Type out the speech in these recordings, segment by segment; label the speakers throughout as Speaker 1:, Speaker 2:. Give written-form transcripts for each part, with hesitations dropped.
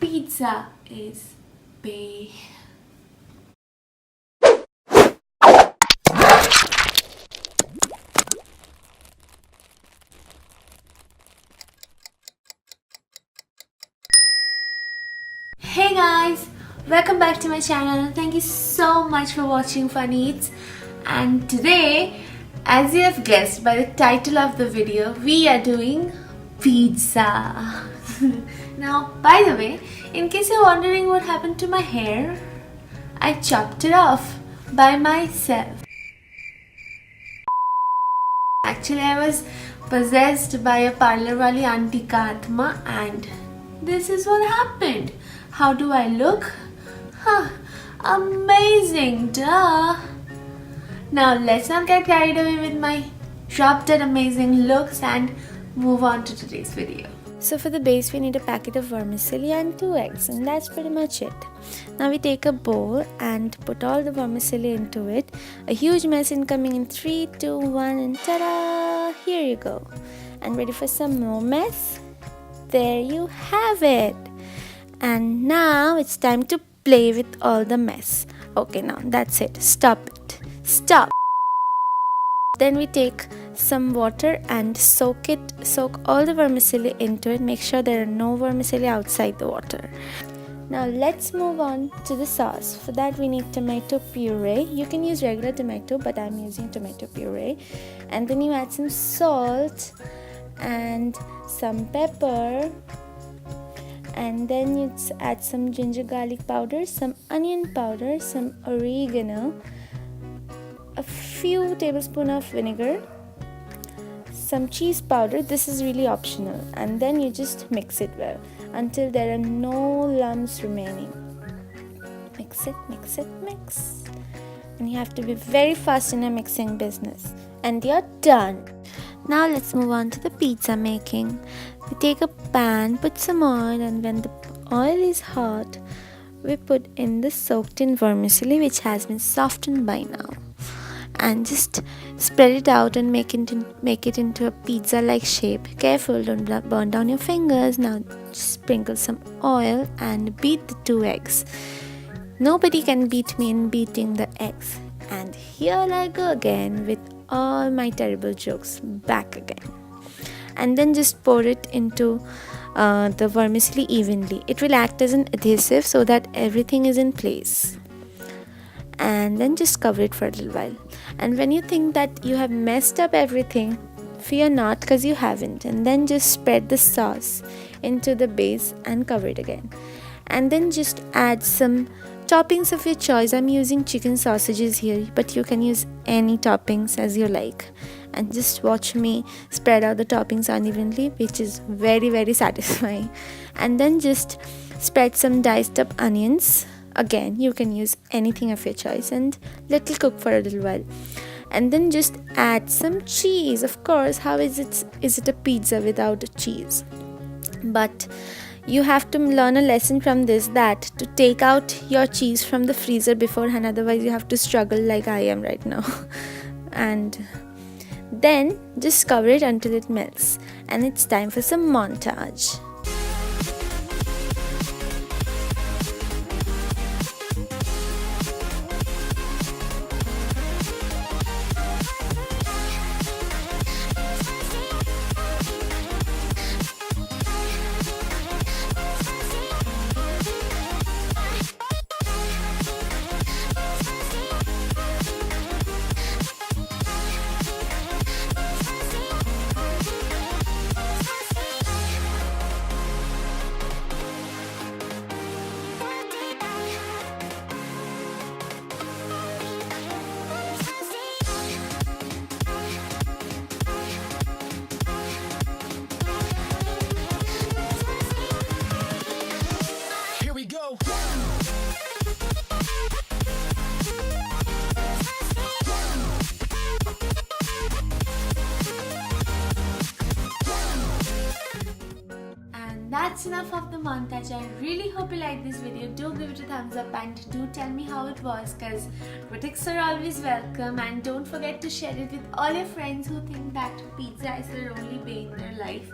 Speaker 1: pizza is bae. Hey guys, welcome back to my channel. Thank you so much for watching Fun Eats. And today, as you have guessed by the title of the video, we are doing pizza. Now, by the way, in case you're wondering what happened to my hair, I chopped it off by myself. Actually, I was possessed by a parlor wali auntie ka atma, and this is what happened. How do I look? Huh, amazing, duh! Now let's not get carried away with my drop dead amazing looks and move on to today's video.
Speaker 2: So for the base we need a packet of vermicelli and 2 eggs, and that's pretty much it. Now we take a bowl and put all the vermicelli into it. A huge mess incoming in 3, 2, 1 and ta-da! Here you go. And ready for some more mess? There you have it! And now it's time to play with all the mess. Okay, now that's it. Stop it. Stop. Then we take some water and soak all the vermicelli into it. Make sure there are no vermicelli outside the water. Now let's move on to the sauce. For that we need tomato puree. You can use regular tomato, but I'm using tomato puree. And then you add some salt and some pepper. And then you add some ginger garlic powder, some onion powder, some oregano, a few tablespoons of vinegar, some cheese powder. This is really optional. And then you just mix it well until there are no lumps remaining. Mix it, mix it, mix. And you have to be very fast in a mixing business. And you're done. Now let's move on to the pizza making. We take a pan, put some oil, and when the oil is hot, we put in the soaked in vermicelli, which has been softened by now. And just spread it out and make it into a pizza like shape. Careful, don't burn down your fingers. Now just sprinkle some oil and beat the 2 eggs. Nobody can beat me in beating the eggs. And here I go again with all my terrible jokes back again. And then just pour it into the vermicelli evenly. It will act as an adhesive so that everything is in place. And then just cover it for a little while. And when you think that you have messed up everything, fear not, because you haven't. And then just spread the sauce into the base and cover it again. And then just add some toppings of your choice. I'm using chicken sausages here, but you can use any toppings as you like. And just watch me spread out the toppings unevenly, which is very, very satisfying. And then just spread some diced up onions. Again, you can use anything of your choice, and let it cook for a little while. And then just add some cheese. Of course, how is it a pizza without cheese? But you have to learn a lesson from this, that to take out your cheese from the freezer beforehand, otherwise you have to struggle like I am right now. And then just cover it until it melts. And it's time for some montage.
Speaker 1: That's enough of the montage. I really hope you liked this video. Do give it a thumbs up and do tell me how it was, because critics are always welcome. And don't forget to share it with all your friends who think that pizza is their only pain in their life.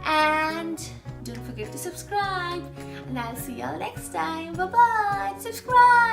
Speaker 1: And don't forget to subscribe, and I'll see y'all next time. Bye bye. Subscribe.